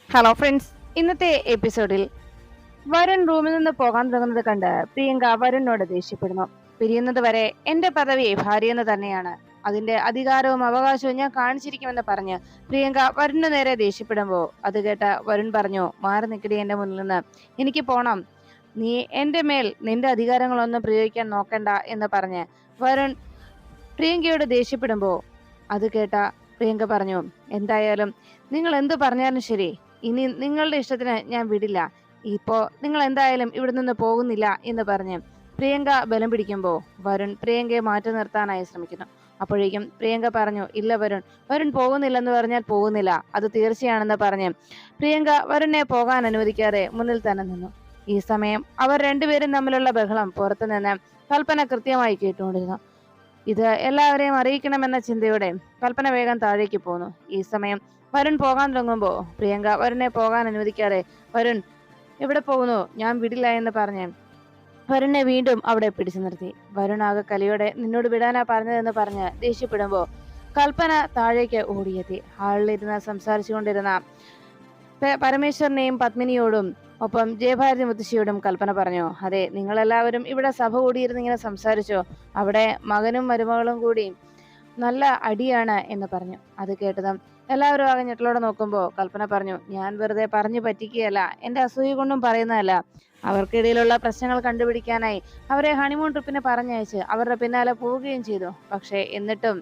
Hello friends, ഇന്നത്തെ എപ്പിസോഡിൽ വരുൺ റൂമിൽ നിന്ന് പോകാൻ തുടങ്ങുന്നത് കണ്ട് പ്രിയങ്ക വരുണിനോട് ദേഷ്യപ്പെടുന്നു. പിരിയുന്നത് വരെ എന്റെ പദവി ഭാര്യയെന്ന് തന്നെയാണ്, അതിന്റെ അധികാരവും അവകാശവും ഞാൻ കാണിച്ചിരിക്കുമെന്ന് പറഞ്ഞ് പ്രിയങ്ക വരുണിന് നേരെ ദേഷ്യപ്പെടുമ്പോ അത് കേട്ട വരുൺ പറഞ്ഞു, മാറി നിൽക്കടി എന്റെ മുന്നിൽ നിന്ന്, എനിക്ക് പോണം, നീ എന്റെ മേൽ നിന്റെ അധികാരങ്ങളൊന്നും പ്രയോഗിക്കാൻ നോക്കണ്ട എന്ന് പറഞ്ഞ് വരുൺ പ്രിയങ്കയോട് ദേഷ്യപ്പെടുമ്പോ അത് കേട്ട പ്രിയങ്ക പറഞ്ഞു, എന്തായാലും നിങ്ങൾ എന്ത് പറഞ്ഞാലും ശരി, ഇനി നിങ്ങളുടെ ഇഷ്ടത്തിന് ഞാൻ വിടില്ല, ഇപ്പോ നിങ്ങൾ എന്തായാലും ഇവിടെ നിന്ന് പോകുന്നില്ല എന്ന് പറഞ്ഞ് പ്രിയങ്ക ബലം പിടിക്കുമ്പോ വരുൺ പ്രിയങ്കയെ മാറ്റി നിർത്താനായി ശ്രമിക്കുന്നു. അപ്പോഴേക്കും പ്രിയങ്ക പറഞ്ഞു, ഇല്ല വരുൺ, വരുൺ പോകുന്നില്ലെന്ന് പറഞ്ഞാൽ പോകുന്നില്ല, അത് തീർച്ചയാണെന്ന് പറഞ്ഞ് പ്രിയങ്ക വരുണിനെ പോകാൻ അനുവദിക്കാതെ മുന്നിൽ തന്നെ നിന്നു. ഈ സമയം അവർ രണ്ടുപേരും തമ്മിലുള്ള ബഹളം പുറത്തുനിന്ന് കൽപ്പന കൃത്യമായി കേട്ടുകൊണ്ടിരുന്നു. ഇത് എല്ലാവരെയും അറിയിക്കണമെന്ന ചിന്തയോടെ കൽപ്പന വേഗം താഴേക്ക് പോന്നു. ഈ സമയം വരുൺ പോകാൻ തുടങ്ങുമ്പോ പ്രിയങ്ക വരുണിനെ പോകാൻ അനുവദിക്കാതെ, വരുൺ എവിടെ പോകുന്നു, ഞാൻ വിടില്ല എന്ന് പറഞ്ഞ് വരുണിനെ വീണ്ടും അവിടെ പിടിച്ചു നിർത്തി. വരുൺ ആകെ കലിയോടെ നിന്നോട് വിടാനാ പറഞ്ഞതെന്ന് പറഞ്ഞ് ദേഷ്യപ്പെടുമ്പോ കൽപ്പന താഴേക്ക് ഓടിയെത്തി. ഹാളിലിരുന്ന് സംസാരിച്ചുകൊണ്ടിരുന്ന പരമേശ്വരനെയും പത്മിനിയോടും ഒപ്പം ജയഭാരതി മുത്തശ്ശിയോടും കൽപ്പന പറഞ്ഞു, അതെ, നിങ്ങളെല്ലാവരും ഇവിടെ സഭ കൂടിയിരുന്ന് ഇങ്ങനെ സംസാരിച്ചോ, അവിടെ മകനും മരുമകളും കൂടി നല്ല അടിയാണ് എന്ന് പറഞ്ഞു. അത് കേട്ടതും എല്ലാവരും ആകെ ഞെട്ടലോടെ നോക്കുമ്പോൾ കൽപ്പന പറഞ്ഞു, ഞാൻ വെറുതെ പറഞ്ഞു പറ്റിക്കുകയല്ല, എന്റെ അസൂയ കൊണ്ടും പറയുന്നതല്ല, അവർക്കിടയിലുള്ള പ്രശ്നങ്ങൾ കണ്ടുപിടിക്കാനായി അവരെ ഹണിമൂൺ ട്രിപ്പിന് പറഞ്ഞയച്ച് അവരുടെ പിന്നാലെ പോവുകയും ചെയ്തു. പക്ഷേ എന്നിട്ടും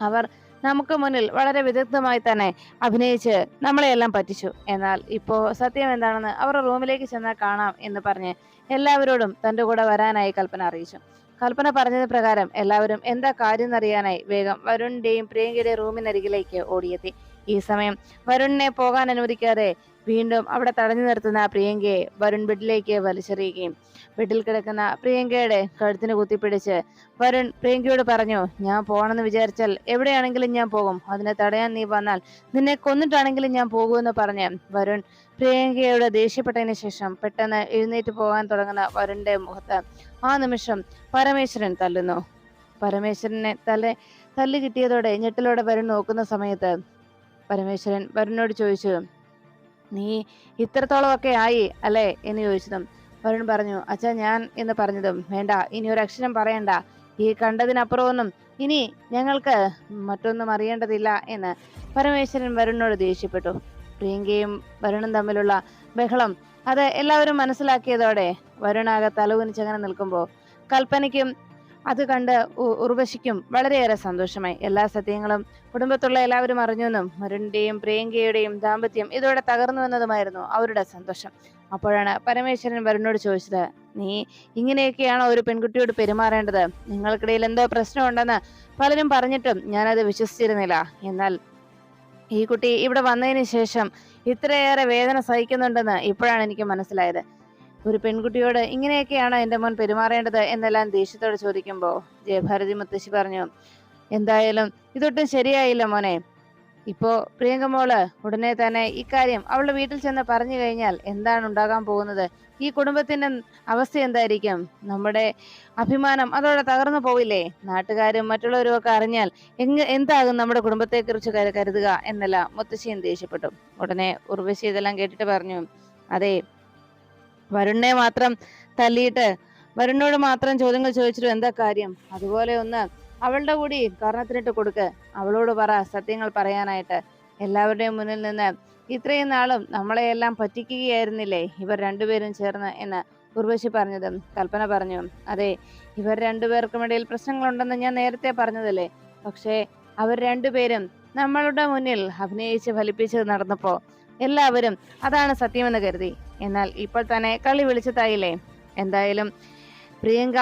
അവർ നമുക്ക് മുന്നിൽ വളരെ വിദഗ്ധമായി തന്നെ അഭിനയിച്ച് നമ്മളെയെല്ലാം പറ്റിച്ചു. എന്നാൽ ഇപ്പോ സത്യം എന്താണെന്ന് അവരുടെ റൂമിലേക്ക് ചെന്നാൽ കാണാം എന്ന് പറഞ്ഞ് എല്ലാവരോടും തന്റെ കൂടെ വരാനായി കൽപ്പന അറിയിച്ചു. കൽപ്പന പറഞ്ഞത് പ്രകാരം എല്ലാവരും എന്താ കാര്യം എന്നറിയാനായി വേഗം വരുണിന്റെയും പ്രിയങ്കയുടെയും റൂമിനരികിലേക്ക് ഓടിയെത്തി. ഈ സമയം വരുണിനെ പോകാൻ അനുവദിക്കാതെ വീണ്ടും അവിടെ തടഞ്ഞു നിർത്തുന്ന പ്രിയങ്കയെ വരുൺ ബെഡിലേക്ക് വലിച്ചെറിയുകയും ബെഡിൽ കിടക്കുന്ന പ്രിയങ്കയുടെ കഴുത്തിന് കുത്തിപ്പിടിച്ച് വരുൺ പ്രിയങ്കയോട് പറഞ്ഞു, ഞാൻ പോകണമെന്ന് വിചാരിച്ചാൽ എവിടെയാണെങ്കിലും ഞാൻ പോകും, അതിനെ തടയാൻ നീ വന്നാൽ നിന്നെ കൊന്നിട്ടാണെങ്കിലും ഞാൻ പോകുമെന്ന് പറഞ്ഞ് വരുൺ പ്രിയങ്കയോട് ദേഷ്യപ്പെട്ടതിന് ശേഷം പെട്ടെന്ന് എഴുന്നേറ്റ് പോകാൻ തുടങ്ങുന്ന വരുണിന്റെ മുഖത്ത് ആ നിമിഷം പരമേശ്വരൻ തല്ലുന്നു. പരമേശ്വരനെ തല്ല് കിട്ടിയതോടെ ഞെട്ടലോടെ വരുൺ നോക്കുന്ന സമയത്ത് പരമേശ്വരൻ വരുണിനോട് ചോദിച്ചു, നീ ഇത്രത്തോളമൊക്കെ ആയി അല്ലേ എന്ന് ചോദിച്ചതും വരുൺ പറഞ്ഞു, അച്ഛാ ഞാൻ എന്ന് പറഞ്ഞതും, വേണ്ട, ഇനി ഒരു അക്ഷരം പറയണ്ട, ഈ കണ്ടതിനപ്പുറമൊന്നും ഇനി ഞങ്ങൾക്ക് മറ്റൊന്നും അറിയേണ്ടതില്ല എന്ന് പരമേശ്വരൻ വരുണിനോട് ദേഷ്യപ്പെട്ടു. പ്രിയങ്കയും വരുണും തമ്മിലുള്ള ബഹളം അത് എല്ലാവരും മനസ്സിലാക്കിയതോടെ വരുണാകെ തലകുനിച്ചങ്ങനെ നിൽക്കുമ്പോൾ കൽപ്പനയ്ക്കും അത് കണ്ട് ഉർവശിക്കും വളരെയേറെ സന്തോഷമായി. എല്ലാ സത്യങ്ങളും കുടുംബത്തുള്ള എല്ലാവരും അറിഞ്ഞെന്നും വരുണിന്റെയും പ്രിയങ്കയുടെയും ദാമ്പത്യം ഇതോടെ തകർന്നു എന്നതുമായിരുന്നു അവരുടെ സന്തോഷം. അപ്പോഴാണ് പരമേശ്വരൻ വരുണിനോട് ചോദിച്ചത്, നീ ഇങ്ങനെയൊക്കെയാണോ ഒരു പെൺകുട്ടിയോട് പെരുമാറേണ്ടത്? നിങ്ങൾക്കിടയിൽ എന്തോ പ്രശ്നമുണ്ടെന്ന് പലരും പറഞ്ഞിട്ടും ഞാനത് വിശ്വസിച്ചിരുന്നില്ല. എന്നാൽ ഈ കുട്ടി ഇവിടെ വന്നതിന് ശേഷം ഇത്രയേറെ വേദന സഹിക്കുന്നുണ്ടെന്ന് ഇപ്പോഴാണ് എനിക്ക് മനസ്സിലായത്. ഒരു പെൺകുട്ടിയോട് ഇങ്ങനെയൊക്കെയാണ് എന്റെ മോൻ പെരുമാറേണ്ടത് എന്നെല്ലാം ദേഷ്യത്തോട് ചോദിക്കുമ്പോ ജയഭാരതി മുത്തശ്ശി പറഞ്ഞു, എന്തായാലും ഇതൊട്ടും ശരിയായില്ല മോനെ. ഇപ്പോ പ്രിയങ്ക മോള് ഉടനെ തന്നെ ഇക്കാര്യം അവളുടെ വീട്ടിൽ ചെന്ന് പറഞ്ഞു കഴിഞ്ഞാൽ എന്താണ് ഉണ്ടാകാൻ പോകുന്നത്? ഈ കുടുംബത്തിന്റെ അവസ്ഥ എന്തായിരിക്കും? നമ്മുടെ അഭിമാനം അതോടെ തകർന്നു പോവില്ലേ? നാട്ടുകാരും മറ്റുള്ളവരും ഒക്കെ അറിഞ്ഞാൽ എന്താകും നമ്മുടെ കുടുംബത്തെ കുറിച്ച് കരുതുക എന്നെല്ലാം മുത്തശ്ശിയും ദേഷ്യപ്പെട്ടു. ഉടനെ ഉർവശി ഇതെല്ലാം കേട്ടിട്ട് പറഞ്ഞു, അതെ, വരുണിനെ മാത്രം തല്ലിയിട്ട് വരുണിനോട് മാത്രം ചോദ്യങ്ങൾ ചോദിച്ചിട്ട് എന്താ കാര്യം? അതുപോലെ ഒന്ന് അവളുടെ കൂടി കർണത്തിനിട്ട് കൊടുക്ക്, അവളോട് പറ സത്യങ്ങൾ പറയാനായിട്ട്. എല്ലാവരുടെയും മുന്നിൽ നിന്ന് ഇത്രയും നാളും നമ്മളെയെല്ലാം പറ്റിക്കുകയായിരുന്നില്ലേ ഇവർ രണ്ടുപേരും ചേർന്ന് എന്ന് ഉർവശി പറഞ്ഞതും കൽപ്പന പറഞ്ഞു, അതെ, ഇവർ രണ്ടുപേർക്കുമിടയിൽ പ്രശ്നങ്ങളുണ്ടെന്ന് ഞാൻ നേരത്തെ പറഞ്ഞതല്ലേ, പക്ഷേ അവർ രണ്ടുപേരും നമ്മളുടെ മുന്നിൽ അഭിനയിച്ച് ഫലിപ്പിച്ച് നടന്നപ്പോ എല്ലാവരും അതാണ് സത്യമെന്ന് കരുതി. എന്നാൽ ഇപ്പോൾ തന്നെ കളി വിളിച്ചതായില്ലേ? എന്തായാലും പ്രിയങ്ക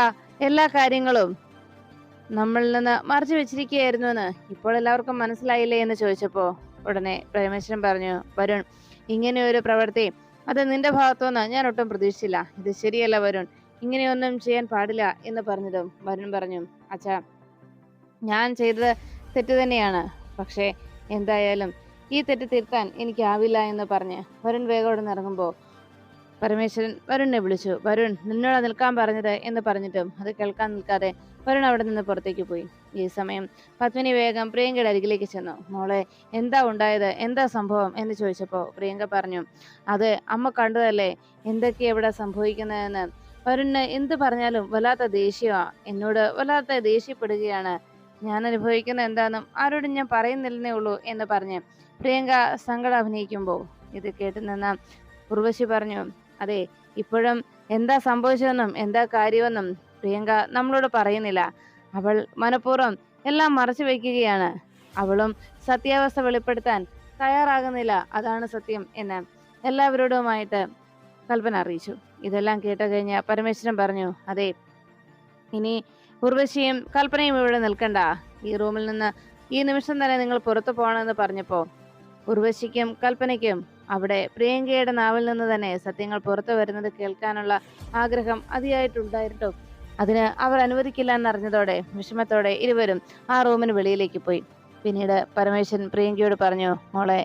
എല്ലാ കാര്യങ്ങളും നമ്മളിൽ നിന്ന് മറച്ചു വെച്ചിരിക്കുകയായിരുന്നു എന്ന് ഇപ്പോൾ എല്ലാവർക്കും മനസ്സിലായില്ലേ എന്ന് ചോദിച്ചപ്പോ ഉടനെ പരമേശ്വരൻ പറഞ്ഞു, വരുൺ, ഇങ്ങനെ ഒരു പ്രവൃത്തി അത് നിന്റെ ഭാഗത്തുനിന്ന് ഞാൻ ഒട്ടും പ്രതീക്ഷിച്ചില്ല, ഇത് ശരിയല്ല വരുൺ, ഇങ്ങനെയൊന്നും ചെയ്യാൻ പാടില്ല എന്ന് പറഞ്ഞതും വരുൺ പറഞ്ഞു, അച്ഛാ, ഞാൻ ചെയ്തത് തെറ്റ് തന്നെയാണ്, പക്ഷേ എന്തായാലും ഈ തെറ്റ് തിരുത്താൻ എനിക്കാവില്ല എന്ന് പറഞ്ഞ് വരുൺ വേഗം ഇറങ്ങുമ്പോൾ പരമേശ്വരൻ വരുണിനെ വിളിച്ചു. വരുൺ, നിന്നോട് നിൽക്കാൻ പറഞ്ഞത് എന്ന് പറഞ്ഞിട്ടും അത് കേൾക്കാൻ നിൽക്കാതെ വരുൺ അവിടെ നിന്ന് പുറത്തേക്ക് പോയി. ഈ സമയം പത്മിനി വേഗം പ്രിയങ്കയുടെ അരികിലേക്ക് ചെന്നു. മോളെ, എന്താ ഉണ്ടായത്, എന്താ സംഭവം എന്ന് ചോദിച്ചപ്പോൾ പ്രിയങ്ക പറഞ്ഞു, അത് അമ്മ കണ്ടതല്ലേ എന്തൊക്കെയാ ഇവിടെ സംഭവിക്കുന്നതെന്ന്. വരുണിന് എന്ത് പറഞ്ഞാലും വല്ലാത്ത ദേഷ്യമാ, എന്നോട് വല്ലാത്ത ദേഷ്യപ്പെടുകയാണ്. ഞാൻ അനുഭവിക്കുന്ന എന്താണെന്നും ആരോടും ഞാൻ പറയുന്നില്ലെന്നേ ഉള്ളൂ എന്ന് പറഞ്ഞ് പ്രിയങ്ക സങ്കടം അഭിനയിക്കുമ്പോൾ ഇത് കേട്ടു നിന്ന ഉർവശി പറഞ്ഞു, അതെ, ഇപ്പോഴും എന്താ സംഭവിച്ചതെന്നും എന്താ കാര്യമെന്നും പ്രിയങ്ക നമ്മളോട് പറയുന്നില്ല. അവൾ മനഃപൂർവ്വം എല്ലാം മറച്ചു വയ്ക്കുകയാണ്. അവളും സത്യാവസ്ഥ വെളിപ്പെടുത്താൻ തയ്യാറാകുന്നില്ല, അതാണ് സത്യം എന്ന് എല്ലാവരോടുമായിട്ട് കൽപ്പന അറിയിച്ചു. ഇതെല്ലാം കേട്ട് കഴിഞ്ഞ പരമേശ്വരൻ പറഞ്ഞു, അതെ, ഇനി ഉർവശിയും കൽപ്പനയും ഇവിടെ നിൽക്കണ്ട. ഈ റൂമിൽ നിന്ന് ഈ നിമിഷം തന്നെ നിങ്ങൾ പുറത്തു പോകണമെന്ന് പറഞ്ഞപ്പോൾ ഉർവശിക്കും കൽപ്പനയ്ക്കും അവിടെ പ്രിയങ്കയുടെ നാവിൽ നിന്ന് തന്നെ സത്യങ്ങൾ പുറത്തു വരുന്നത് കേൾക്കാനുള്ള ആഗ്രഹം അതിയായിട്ടുണ്ടായിട്ടും അതിന് അവർ അനുവദിക്കില്ല എന്നറിഞ്ഞതോടെ വിഷമത്തോടെ ഇരുവരും ആ റൂമിന് വെളിയിലേക്ക് പോയി. പിന്നീട് പരമേശ്വരൻ പ്രിയങ്കയോട് പറഞ്ഞു, മോളെ,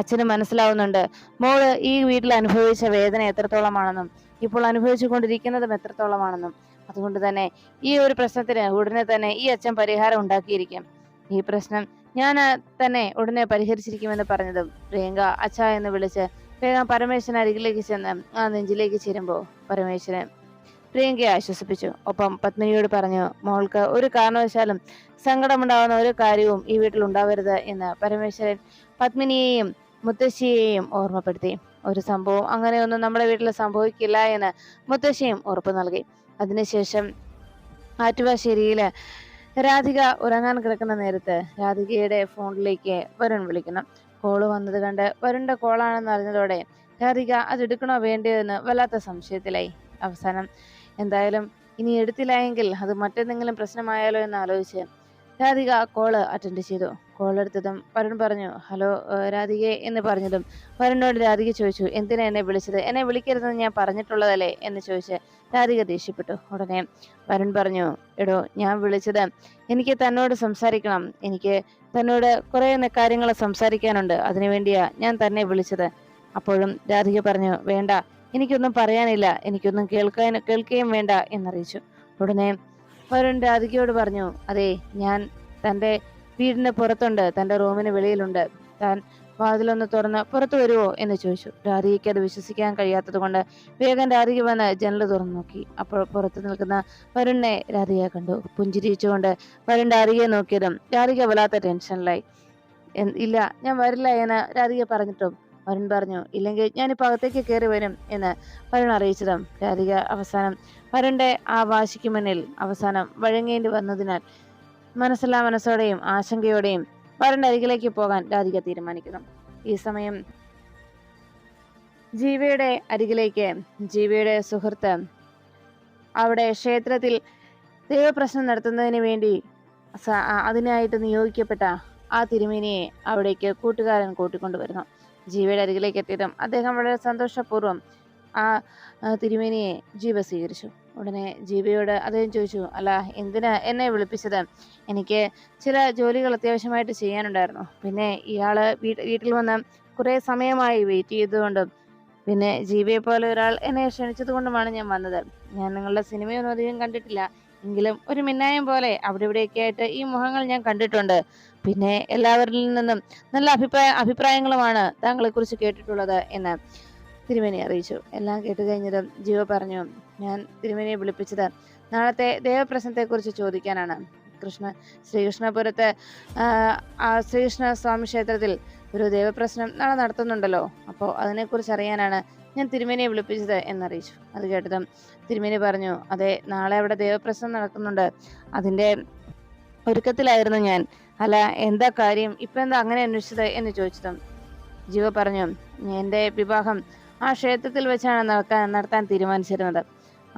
അച്ഛന് മനസ്സിലാവുന്നുണ്ട് മോള് ഈ വീട്ടിൽ അനുഭവിച്ച വേദന എത്രത്തോളമാണെന്നും ഇപ്പോൾ അനുഭവിച്ചു കൊണ്ടിരിക്കുന്നതും എത്രത്തോളമാണെന്നും. അതുകൊണ്ട് തന്നെ ഈ ഒരു പ്രശ്നത്തിന് ഉടനെ തന്നെ ഈ അച്ഛൻ പരിഹാരം ഉണ്ടാക്കിയിരിക്കും. ഈ പ്രശ്നം ഞാൻ തന്നെ ഉടനെ പരിഹരിച്ചിരിക്കുമെന്ന് പറഞ്ഞതും പ്രിയങ്ക അച്ഛ എന്ന് വിളിച്ച് വേഗം പരമേശ്വരൻ അരികിലേക്ക് ചെന്ന് ആ നെഞ്ചിലേക്ക് ചേരുമ്പോൾ പരമേശ്വരൻ പ്രിയങ്കയെ ആശ്വസിപ്പിച്ചു. ഒപ്പം പത്മിനിയോട് പറഞ്ഞു, മോൾക്ക് ഒരു കാരണവശാലും സങ്കടമുണ്ടാവുന്ന ഒരു കാര്യവും ഈ വീട്ടിൽ ഉണ്ടാവരുത് എന്ന് പരമേശ്വരൻ പത്മിനിയെയും മുത്തശ്ശിയെയും ഓർമ്മപ്പെടുത്തി. ഒരു സംഭവം അങ്ങനെയൊന്നും നമ്മുടെ വീട്ടിൽ സംഭവിക്കില്ല എന്ന് മുത്തശ്ശിയും ഉറപ്പു നൽകി. അതിനുശേഷം ആറ്റുവാശ്ശേരിയില് രാധിക ഉറങ്ങാൻ കിടക്കുന്ന നേരത്ത് രാധികയുടെ ഫോണിലേക്ക് വരുൺ വിളിക്കുന്നു. കോള് വന്നത് കണ്ട് വരുണിന്റെ കോളാണെന്ന് അറിഞ്ഞതോടെ രാധിക അത് എടുക്കണോ വേണ്ടയോ എന്ന് വല്ലാത്ത സംശയത്തിലായി. അവസാനം എന്തായാലും ഇനി എടുത്തില്ലായെങ്കിൽ അത് മറ്റെന്തെങ്കിലും പ്രശ്നമായാലോ എന്ന് ആലോചിച്ച് രാധിക കോള് അറ്റൻഡ് ചെയ്തു. കോൾ എടുത്തതും വരുൺ പറഞ്ഞു, ഹലോ രാധികയെ എന്ന് പറഞ്ഞതും വരുണിനോട് രാധിക ചോദിച്ചു, എന്തിനാ എന്നെ വിളിച്ചത്, എന്നെ വിളിക്കരുതെന്ന് ഞാൻ പറഞ്ഞിട്ടുള്ളതല്ലേ എന്ന് ചോദിച്ച് രാധിക ദേഷ്യപ്പെട്ടു. ഉടനെ വരുൺ പറഞ്ഞു, എടോ, ഞാൻ വിളിച്ചത് എനിക്ക് തന്നോട് സംസാരിക്കണം, എനിക്ക് തന്നോട് കുറെ കാര്യങ്ങൾ സംസാരിക്കാനുണ്ട്, അതിനുവേണ്ടിയാ ഞാൻ തന്നെ വിളിച്ചത്. അപ്പോഴും രാധിക പറഞ്ഞു, വേണ്ട, എനിക്കൊന്നും പറയാനില്ല, എനിക്കൊന്നും കേൾക്കുകയും വേണ്ട എന്നറിയിച്ചു. ഉടനെ വരുൺ രാധികയോട് പറഞ്ഞു, അതെ, ഞാൻ തൻ്റെ വീടിന് പുറത്തുണ്ട്, തൻ്റെ റൂമിന് വെളിയിലുണ്ട്, താൻ വാതിലൊന്ന് തുറന്ന് പുറത്തു വരുവോ എന്ന് ചോദിച്ചു. രാധികയ്ക്ക് അത് വിശ്വസിക്കാൻ കഴിയാത്തത് കൊണ്ട് വേഗം രാധിക വന്ന് ജനൽ തുറന്നു നോക്കി. അപ്പോൾ പുറത്തു നിൽക്കുന്ന വരുണിനെ രാധിക കണ്ടു. പുഞ്ചിരിച്ചുകൊണ്ട് വരുൺ രാധികയെ നോക്കിയതും രാധിക വല്ലാത്ത ടെൻഷനിലായി. ഇല്ല, ഞാൻ വരില്ല എന്ന് രാധിക പറഞ്ഞിട്ടും വരുൺ പറഞ്ഞു, ഇല്ലെങ്കിൽ ഞാനിപ്പോൾ അകത്തേക്ക് കയറി വരും എന്ന് വരുൺ അറിയിച്ചതും രാധിക അവസാനം വരുണിന്റെ ആ വാശിക്ക് മുന്നിൽ അവസാനം വഴങ്ങേണ്ടി വന്നതിനാൽ മനസ്സെല്ലാ മനസ്സോടെയും ആശങ്കയോടെയും വരുണിന്റെ അരികിലേക്ക് പോകാൻ രാധിക തീരുമാനിക്കുന്നു. ഈ സമയം ജീവയുടെ അരികിലേക്ക് ജീവയുടെ സുഹൃത്ത് അവിടെ ക്ഷേത്രത്തിൽ ദൈവപ്രശ്നം നടത്തുന്നതിന് വേണ്ടി അതിനായിട്ട് നിയോഗിക്കപ്പെട്ട ആ തിരുമേനിയെ അവിടേക്ക് കൂട്ടുകാരൻ കൂട്ടിക്കൊണ്ടുവരുന്നു. ജീവയുടെ അരികിലേക്ക് എത്തിയതും അദ്ദേഹം വളരെ സന്തോഷപൂർവ്വം ആ തിരുമേനിയെ ജീവ സ്വീകരിച്ചു. ഉടനെ ജീവയോട് അദ്ദേഹം ചോദിച്ചു, അല്ല, എന്തിനാ എന്നെ വിളിപ്പിച്ചത്, എനിക്ക് ചില ജോലികൾ അത്യാവശ്യമായിട്ട് ചെയ്യാനുണ്ടായിരുന്നു, പിന്നെ ഇയാള് വീട്ടിൽ വന്ന് കുറെ സമയമായി വെയിറ്റ് ചെയ്തുകൊണ്ടും പിന്നെ ജീവയെ പോലെ ഒരാൾ എന്നെ ക്ഷണിച്ചത് കൊണ്ടുമാണ് ഞാൻ വന്നത്. ഞാൻ നിങ്ങളുടെ സിനിമയൊന്നും അധികം കണ്ടിട്ടില്ല, എങ്കിലും ഒരു മിന്നായം പോലെ അവിടെ ഇവിടെയൊക്കെ ആയിട്ട് ഈ മുഖങ്ങൾ ഞാൻ കണ്ടിട്ടുണ്ട്. പിന്നെ എല്ലാവരിൽ നിന്നും നല്ല അഭിപ്രായങ്ങളുമാണ് താങ്കളെ കുറിച്ച് കേട്ടിട്ടുള്ളത് എന്ന് തിരുമേനി അറിയിച്ചു. എല്ലാം കേട്ട് കഴിഞ്ഞതും ജീവ പറഞ്ഞു, ഞാൻ തിരുമേനിയെ വിളിപ്പിച്ചത് നാളത്തെ ദേവപ്രശ്നത്തെക്കുറിച്ച് ചോദിക്കാനാണ്. ശ്രീകൃഷ്ണപുരത്ത് ശ്രീകൃഷ്ണ സ്വാമി ക്ഷേത്രത്തിൽ ഒരു ദേവപ്രശ്നം നാളെ നടത്തുന്നുണ്ടല്ലോ, അപ്പോൾ അതിനെക്കുറിച്ച് അറിയാനാണ് ഞാൻ തിരുമേനിയെ വിളിപ്പിച്ചത് എന്നറിയിച്ചു. അത് കേട്ടതും തിരുമേനി പറഞ്ഞു, അതെ, നാളെ അവിടെ ദേവപ്രശ്നം നടക്കുന്നുണ്ട്, അതിൻ്റെ ഒരുക്കത്തിലായിരുന്നു ഞാൻ. അല്ല, എന്താ കാര്യം, ഇപ്പം എന്താ അങ്ങനെ അന്വേഷിച്ചത് എന്ന് ചോദിച്ചതും ജീവ പറഞ്ഞു, എൻ്റെ വിവാഹം ആ ക്ഷേത്രത്തിൽ വെച്ചാണ് നടത്താൻ തീരുമാനിച്ചിരുന്നത്.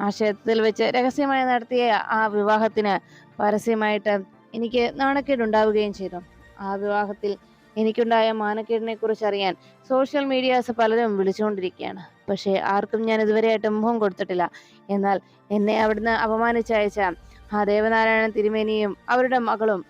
ആ ക്ഷേത്രത്തിൽ വെച്ച് രഹസ്യമായി നടത്തിയ ആ വിവാഹത്തിന് പരസ്യമായിട്ട് എനിക്ക് നാണക്കേടുണ്ടാവുകയും ചെയ്തു. ആ വിവാഹത്തിൽ എനിക്കുണ്ടായ മാനക്കേടിനെ കുറിച്ച് അറിയാൻ സോഷ്യൽ മീഡിയാസ് പലരും വിളിച്ചുകൊണ്ടിരിക്കുകയാണ്. പക്ഷേ ആർക്കും ഞാൻ ഇതുവരെയായിട്ട് മുഖം കൊടുത്തിട്ടില്ല. എന്നാൽ എന്നെ അവിടുന്ന് അപമാനിച്ചയച്ച ആ ദേവനാരായണൻ തിരുമേനിയും അവരുടെ മകളും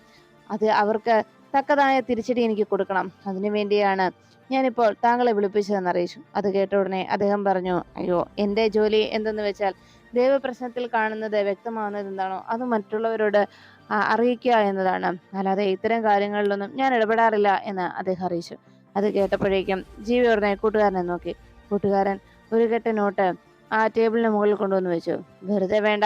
അവർക്ക് തക്കതായ തിരിച്ചടി എനിക്ക് കൊടുക്കണം. അതിനു വേണ്ടിയാണ് ഞാനിപ്പോൾ താങ്കളെ വിളിപ്പിച്ചതെന്ന് അറിയിച്ചു. അത് കേട്ട ഉടനെ അദ്ദേഹം പറഞ്ഞു, അയ്യോ, എന്റെ ജോലി എന്തെന്ന് വെച്ചാൽ ദൈവപ്രശ്നത്തിൽ കാണുന്നത് വ്യക്തമാവുന്നത് എന്താണോ അത് മറ്റുള്ളവരോട് അറിയിക്കുക എന്നതാണ്. അല്ലാതെ ഇത്തരം കാര്യങ്ങളിലൊന്നും ഞാൻ ഇടപെടാറില്ല എന്ന് അദ്ദേഹം അറിയിച്ചു. അത് കേട്ടപ്പോഴേക്കും ജീവി ഉടനെ കൂട്ടുകാരനെ നോക്കി. കൂട്ടുകാരൻ ഒരു കെട്ട് നോട്ട് ആ ടേബിളിന് മുകളിൽ കൊണ്ടുവന്ന് വെച്ചു. വെറുതെ വേണ്ട,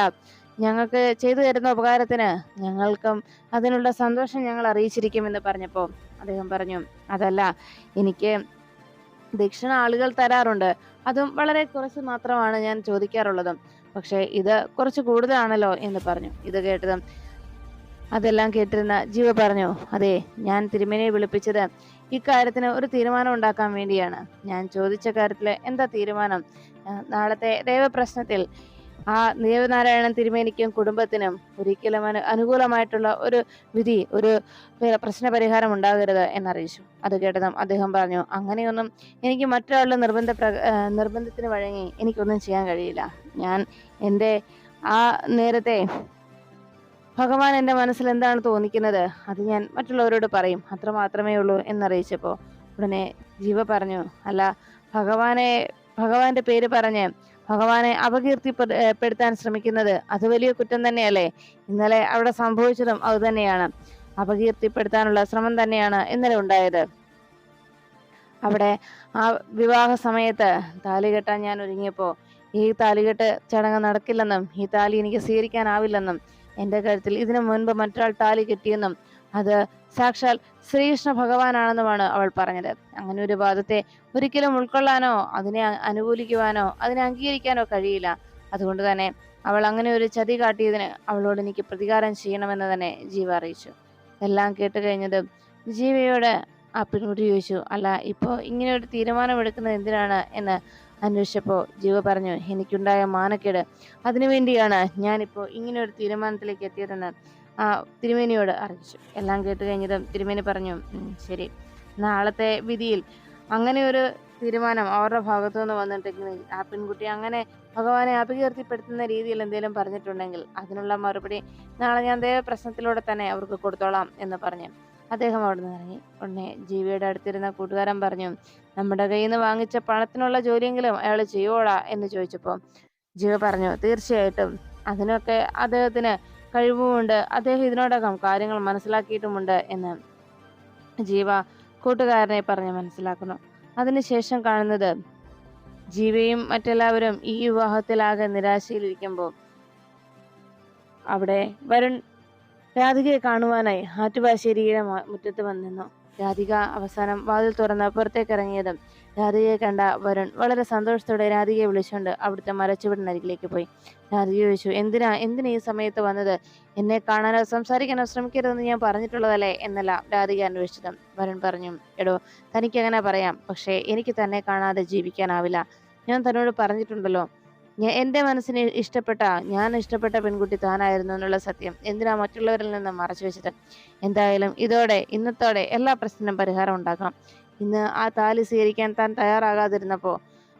ഞങ്ങൾക്ക് ചെയ്തു തരുന്ന ഉപകാരത്തിന് ഞങ്ങൾക്കും അതിനുള്ള സന്തോഷം ഞങ്ങൾ അറിയിച്ചിരിക്കുമെന്ന് പറഞ്ഞപ്പോൾ അദ്ദേഹം പറഞ്ഞു, അതല്ല, എനിക്ക് ദക്ഷിണ ആളുകൾ തരാറുണ്ട്. അതും വളരെ കുറച്ച് മാത്രമാണ് ഞാൻ ചോദിക്കാറുള്ളതും. പക്ഷെ ഇത് കുറച്ച് കൂടുതലാണല്ലോ എന്ന് പറഞ്ഞു. ഇത് കേട്ടതും അതെല്ലാം കേട്ടിരുന്ന ജീവ പറഞ്ഞു, അതെ, ഞാൻ തിരുമേനിയെ വിളിപ്പിച്ചത് ഇക്കാര്യത്തിന് ഒരു തീരുമാനം ഉണ്ടാക്കാൻ വേണ്ടിയാണ്. ഞാൻ ചോദിച്ച കാര്യത്തില് എന്താ തീരുമാനം? നാളത്തെ ദൈവപ്രശ്നത്തിൽ ആ ദേവനാരായണൻ തിരുമേനിക്കും കുടുംബത്തിനും ഒരിക്കലും അനുകൂലമായിട്ടുള്ള ഒരു വിധി, ഒരു പ്രശ്നപരിഹാരം ഉണ്ടാകരുത് എന്നറിയിച്ചു. അത് കേട്ടതും അദ്ദേഹം പറഞ്ഞു, അങ്ങനെയൊന്നും എനിക്ക് മറ്റൊരാളുടെ നിർബന്ധത്തിന് വഴങ്ങി എനിക്കൊന്നും ചെയ്യാൻ കഴിയില്ല. ഞാൻ എൻ്റെ ആ നേരത്തെ ഭഗവാൻ എൻ്റെ മനസ്സിൽ എന്താണ് തോന്നിക്കുന്നത് അത് ഞാൻ മറ്റുള്ളവരോട് പറയും, അത്ര മാത്രമേ ഉള്ളൂ എന്നറിയിച്ചപ്പോൾ ഉടനെ ജീവ പറഞ്ഞു, അല്ല, ഭഗവാന്റെ പേര് പറഞ്ഞ് ഭഗവാനെ അപകീർത്തിപ്പെടുത്താൻ ശ്രമിക്കുന്നത് അത് വലിയ കുറ്റം തന്നെയല്ലേ? ഇന്നലെ അവിടെ സംഭവിച്ചതും അത് തന്നെയാണ്. അപകീർത്തിപ്പെടുത്താനുള്ള ശ്രമം തന്നെയാണ് ഇന്നലെ ഉണ്ടായത്. അവിടെ ആ വിവാഹ സമയത്ത് താലി കെട്ടാൻ ഞാൻ ഒരുങ്ങിയപ്പോ ഈ താലികെട്ട് ചടങ്ങ് നടക്കില്ലെന്നും ഈ താലി എനിക്ക് സ്വീകരിക്കാനാവില്ലെന്നും എന്റെ കഴുത്തിൽ ഇതിനു മുൻപ് മറ്റൊരാൾ താലി കെട്ടിയെന്നും അത് സാക്ഷാൽ ശ്രീകൃഷ്ണ ഭഗവാനാണെന്നുമാണ് അവൾ പറഞ്ഞത്. അങ്ങനെ ഒരു വാദത്തെ ഒരിക്കലും ഉൾക്കൊള്ളാനോ അതിനെ അനുകൂലിക്കുവാനോ അതിനെ അംഗീകരിക്കാനോ കഴിയില്ല. അതുകൊണ്ട് തന്നെ അവൾ അങ്ങനെ ഒരു ചതി കാട്ടിയതിന് അവളോട് എനിക്ക് പ്രതികാരം ചെയ്യണമെന്ന് തന്നെ ജീവ അറിയിച്ചു. എല്ലാം കേട്ട് കഴിഞ്ഞത് ജീവയോട് ആ പെൺകുട്ടി ചോദിച്ചു, അല്ല, ഇപ്പോ ഇങ്ങനെ ഒരു തീരുമാനം എടുക്കുന്നത് എന്തിനാണ് എന്ന് അന്വേഷിച്ചപ്പോ ജീവ പറഞ്ഞു, എനിക്കുണ്ടായ മാനക്കേട് അതിനുവേണ്ടിയാണ് ഞാനിപ്പോ ഇങ്ങനെ ഒരു തീരുമാനത്തിലേക്ക് എത്തിയതെന്ന് ആ തിരുമേനിയോട് അറിയിച്ചു. എല്ലാം കേട്ട് കഴിഞ്ഞതും തിരുമേനി പറഞ്ഞു, ശരി, നാളത്തെ വിധിയിൽ അങ്ങനെ ഒരു തീരുമാനം അവരുടെ ഭാഗത്തു നിന്ന് വന്നിട്ടുണ്ടെങ്കിൽ ആ പെൺകുട്ടി അങ്ങനെ ഭഗവാനെ അപകീർത്തിപ്പെടുത്തുന്ന രീതിയിൽ എന്തെങ്കിലും പറഞ്ഞിട്ടുണ്ടെങ്കിൽ അതിനുള്ള മറുപടി നാളെ ഞാൻ ദേവപ്രശ്നത്തിലൂടെ തന്നെ അവർക്ക് കൊടുത്തോളാം എന്ന് പറഞ്ഞു അദ്ദേഹം അവിടെ നിന്ന് ഇറങ്ങി. ഉടനെ ജീവിയുടെ അടുത്തിരുന്ന കൂട്ടുകാരൻ പറഞ്ഞു, നമ്മുടെ കയ്യിൽ നിന്ന് വാങ്ങിച്ച പണത്തിനുള്ള ജോലിയെങ്കിലും അയാൾ ചെയ്യുവോടാ എന്ന് ചോദിച്ചപ്പോൾ ജീവ പറഞ്ഞു, തീർച്ചയായിട്ടും അതിനൊക്കെ അദ്ദേഹത്തിന് കഴിവുമുണ്ട്, അദ്ദേഹം ഇതിനോടകം കാര്യങ്ങൾ മനസ്സിലാക്കിയിട്ടുമുണ്ട് എന്ന് ജീവ കൂട്ടുകാരനെ പറഞ്ഞ് മനസ്സിലാക്കുന്നു. അതിനുശേഷം കാണുന്നത് ജീവയും മറ്റെല്ലാവരും ഈ വിവാഹത്തിലാകെ നിരാശയിലിരിക്കുമ്പോൾ അവിടെ വരുൺ രാധികയെ കാണുവാനായി ആറ്റുവാശ്ശേരിയുടെ മുറ്റത്ത് വന്നിരുന്നു. രാധിക അവസാനം വാതിൽ തുറന്ന് പുറത്തേക്ക് ഇറങ്ങിയതും രാധികയെ കണ്ട വരുൺ വളരെ സന്തോഷത്തോടെ രാധികയെ വിളിച്ചുകൊണ്ട് അവിടുത്തെ മരച്ചുവടിനരികിലേക്ക് പോയി. രാധിക ചോദിച്ചു, എന്തിനാ ഈ സമയത്ത് വന്നത്? എന്നെ കാണാനോ സംസാരിക്കാനോ ശ്രമിക്കരുതെന്ന് ഞാൻ പറഞ്ഞിട്ടുള്ളതല്ലേ എന്നല്ല രാധിക അന്വേഷിച്ചതും. വരുൺ പറഞ്ഞു, എടോ, തനിക്ക് അങ്ങനെ പറയാം, പക്ഷേ എനിക്ക് തന്നെ കാണാതെ ജീവിക്കാനാവില്ല. ഞാൻ തന്നോട് പറഞ്ഞിട്ടുണ്ടല്ലോ, എന്റെ മനസ്സിന് ഞാൻ ഇഷ്ടപ്പെട്ട പെൺകുട്ടി താനായിരുന്നു എന്നുള്ള സത്യം എന്തിനാ മറ്റുള്ളവരിൽ നിന്ന് മറച്ചു വെച്ചത്? എന്തായാലും ഇന്നത്തോടെ എല്ലാ പ്രശ്നത്തിനും പരിഹാരം ഉണ്ടാക്കാം. ഇന്ന് ആ താലി സ്വീകരിക്കാൻ താൻ തയ്യാറാകാതിരുന്നപ്പോ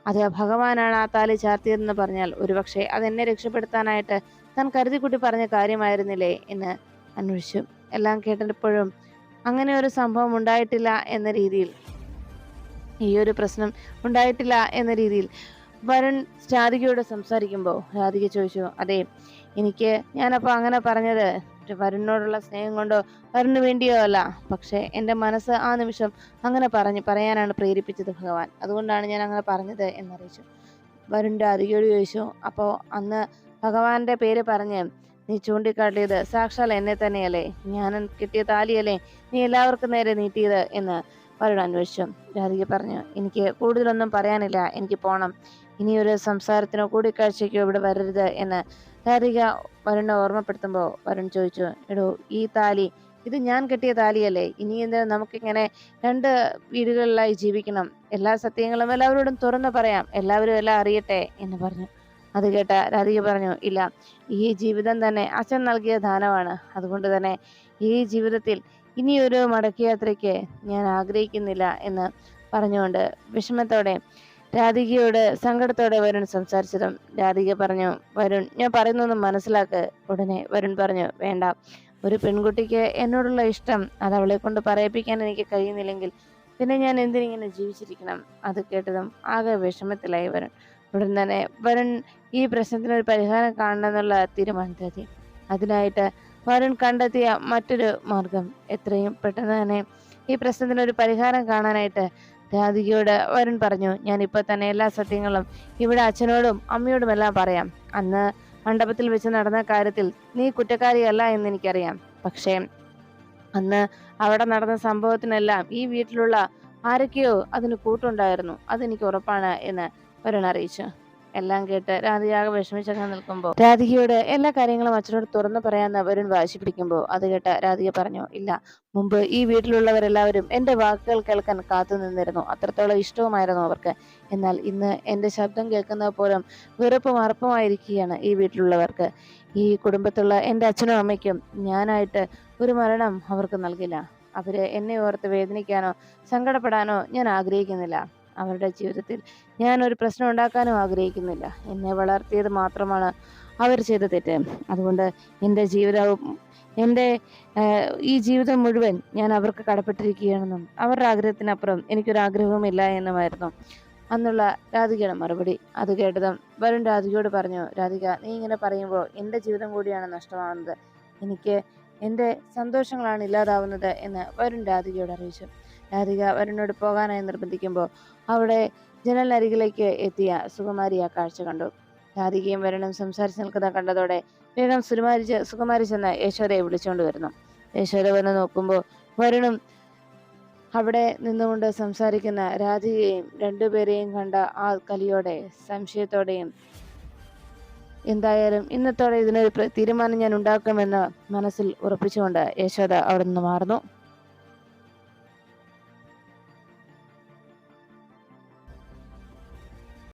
അത് ഭഗവാനാണ് ആ താലി ചാർത്തിയതെന്ന് പറഞ്ഞാൽ ഒരുപക്ഷെ അതെന്നെ രക്ഷപ്പെടുത്താനായിട്ട് താൻ കരുതിക്കുട്ടി പറഞ്ഞ കാര്യമായിരുന്നില്ലേ എന്ന് അന്വേഷിച്ചു. എല്ലാം കേട്ടപ്പോഴും അങ്ങനെ ഒരു സംഭവം ഉണ്ടായിട്ടില്ല എന്ന രീതിയിൽ, ഈ ഒരു പ്രശ്നം ഉണ്ടായിട്ടില്ല എന്ന രീതിയിൽ വരുൺ രാധികയോട് സംസാരിക്കുമ്പോൾ രാധിക ചോദിച്ചു, അതെ, ഞാനപ്പോൾ അങ്ങനെ പറഞ്ഞത് വരുണിനോടുള്ള സ്നേഹം കൊണ്ടോ വരുണിന് വേണ്ടിയോ അല്ല, പക്ഷെ എൻ്റെ മനസ്സ് ആ നിമിഷം അങ്ങനെ പറയാനാണ് പ്രേരിപ്പിച്ചത് ഭഗവാൻ, അതുകൊണ്ടാണ് ഞാൻ അങ്ങനെ പറഞ്ഞത് എന്നറിയിച്ചു. വരുൺ രാധികയോട് ചോദിച്ചു, അപ്പോൾ അന്ന് ഭഗവാന്റെ പേര് പറഞ്ഞ് നീ ചൂണ്ടിക്കാട്ടിയത് സാക്ഷാൽ എന്നെ തന്നെയല്ലേ? ഞാൻ കിട്ടിയ താലിയല്ലേ നീ എല്ലാവർക്കും നേരെ നീട്ടിയത് എന്ന് വരുൺ അന്വേഷിച്ചു. രാധിക പറഞ്ഞു, എനിക്ക് കൂടുതലൊന്നും പറയാനില്ല, എനിക്ക് പോണം. ഇനിയൊരു സംസാരത്തിനോ കൂടിക്കാഴ്ചയ്ക്കോ ഇവിടെ വരരുത് എന്ന് രാധിക വരുണിനെ ഓർമ്മപ്പെടുത്തുമ്പോൾ വരുൺ ചോദിച്ചു, എടോ, ഈ താലി ഇത് ഞാൻ കെട്ടിയ താലിയല്ലേ? ഇനി എന്ത് നമുക്കിങ്ങനെ 2 വീടുകളിലായി ജീവിക്കണം? എല്ലാ സത്യങ്ങളും എല്ലാവരോടും തുറന്നു പറയാം, എല്ലാവരും എല്ലാം അറിയട്ടെ എന്ന് പറഞ്ഞു. അത് കേട്ട രാധിക പറഞ്ഞു, ഇല്ല, ഈ ജീവിതം തന്നെ അച്ഛൻ നൽകിയ ദാനമാണ്. അതുകൊണ്ട് തന്നെ ഈ ജീവിതത്തിൽ ഇനിയൊരു മടക്കയാത്രയ്ക്ക് ഞാൻ ആഗ്രഹിക്കുന്നില്ല എന്ന് പറഞ്ഞുകൊണ്ട് വിഷമത്തോടെ രാധികയോട് സങ്കടത്തോടെ വരുൺ സംസാരിച്ചതും രാധിക പറഞ്ഞു, വരുൺ, ഞാൻ പറയുന്നൊന്നും മനസ്സിലാക്ക്. ഉടനെ വരുൺ പറഞ്ഞു, വേണ്ട, ഒരു പെൺകുട്ടിക്ക് എന്നോടുള്ള ഇഷ്ടം അത് അവളെ കൊണ്ട് പറയിപ്പിക്കാൻ എനിക്ക് കഴിയുന്നില്ലെങ്കിൽ പിന്നെ ഞാൻ എന്തിനിങ്ങനെ ജീവിച്ചിരിക്കണം? അത് കേട്ടതും ആകെ വിഷമത്തിലായി വരുൺ. ഉടൻ തന്നെ വരുൺ ഈ പ്രശ്നത്തിനൊരു പരിഹാരം കാണണമെന്നുള്ള തീരുമാനത്തിലെത്തി. അതിനായിട്ട് വരുൺ കണ്ടെത്തിയ മറ്റൊരു മാർഗം എത്രയും പെട്ടെന്ന് തന്നെ ഈ പ്രശ്നത്തിനൊരു പരിഹാരം കാണാനായിട്ട് രാധികയോട് വരുൺ പറഞ്ഞു. ഞാൻ ഇപ്പൊ തന്നെ എല്ലാ സത്യങ്ങളും ഇവിടെ അച്ഛനോടും അമ്മയോടുമെല്ലാം പറയാം. അന്ന് മണ്ഡപത്തിൽ വെച്ച് നടന്ന കാര്യത്തിൽ നീ കുറ്റക്കാരിയല്ല എന്ന് എനിക്കറിയാം. പക്ഷേ അന്ന് അവിടെ നടന്ന സംഭവത്തിനെല്ലാം ഈ വീട്ടിലുള്ള ആരൊക്കെയോ അതിന് കൂട്ടുണ്ടായിരുന്നു. അതെനിക്ക് ഉറപ്പാണ് എന്ന് വരുൺ അറിയിച്ചു. എല്ലാം കേട്ട് രാധികയാകെ വിഷമിച്ചൊക്കെ നിൽക്കുമ്പോൾ രാധികയോട് എല്ലാ കാര്യങ്ങളും അച്ഛനോട് തുറന്നു പറയാമെന്ന് വരുൺ വാശി പിടിക്കുമ്പോൾ അത് കേട്ട് രാധിക പറഞ്ഞു, ഇല്ല, മുമ്പ് ഈ വീട്ടിലുള്ളവരെല്ലാവരും എന്റെ വാക്കുകൾ കേൾക്കാൻ കാത്തു നിന്നിരുന്നു. അത്രത്തോളം ഇഷ്ടവുമായിരുന്നു അവർക്ക്. എന്നാൽ ഇന്ന് എന്റെ ശബ്ദം കേൾക്കുന്നത് പോലും വെറുപ്പും അറപ്പുമായിരിക്കുകയാണ് ഈ വീട്ടിലുള്ളവർക്ക്. ഈ കുടുംബത്തുള്ള എന്റെ അച്ഛനും അമ്മയ്ക്കും ഞാനായിട്ട് ഒരു മരണം അവർക്ക് നൽകില്ല. അവര് എന്നെ ഓർത്ത് വേദനിക്കാനോ സങ്കടപ്പെടാനോ ഞാൻ ആഗ്രഹിക്കുന്നില്ല. അവരുടെ ജീവിതത്തിൽ ഞാൻ ഒരു പ്രശ്നം ഉണ്ടാക്കാനും ആഗ്രഹിക്കുന്നില്ല. എന്നെ വളർത്തിയത് മാത്രമാണ് അവർ ചെയ്ത തെറ്റ്. അതുകൊണ്ട് എൻ്റെ ജീവിതവും എൻ്റെ ഈ ജീവിതം മുഴുവൻ ഞാൻ അവർക്ക് കടപ്പെട്ടിരിക്കുകയാണെന്നും അവരുടെ ആഗ്രഹത്തിനപ്പുറം എനിക്കൊരാഗ്രഹവുമില്ല എന്നുമായിരുന്നു അന്നുള്ള രാധികയുടെ മറുപടി. അത് കേട്ടതും വരുൺ രാധികയോട് പറഞ്ഞു, രാധിക, നീ ഇങ്ങനെ പറയുമ്പോൾ എൻ്റെ ജീവിതം കൂടിയാണ് നഷ്ടമാവുന്നത്. എനിക്ക് എൻ്റെ സന്തോഷങ്ങളാണ് ഇല്ലാതാവുന്നത് എന്ന് വരുൺ രാധികയോട് അറിയിച്ചു. രാധിക വരുണിനോട് പോകാനായി നിർബന്ധിക്കുമ്പോൾ അവിടെ ജനലിനരികിലേക്ക് എത്തിയ സുകുമാരി ആ കാഴ്ച കണ്ടു. രാധികയും വരുണും സംസാരിച്ച് നിൽക്കുന്ന കണ്ടതോടെ വേഗം സുകുമാരി ചെന്ന് യശോദയെ വിളിച്ചുകൊണ്ട് വരുന്നു. യശോദ വന്ന് നോക്കുമ്പോൾ വരുണും അവിടെ നിന്നുകൊണ്ട് സംസാരിക്കുന്ന രാധികയും രണ്ടുപേരെയും കണ്ട ആ കലിയോടെ സംശയത്തോടെയും എന്തായാലും ഇന്നത്തോടെ ഇതിനൊരു തീരുമാനം ഞാൻ ഉണ്ടാക്കുമെന്ന് മനസ്സിൽ ഉറപ്പിച്ചുകൊണ്ട് യശോദ അവിടെ നിന്ന് മാറുന്നു.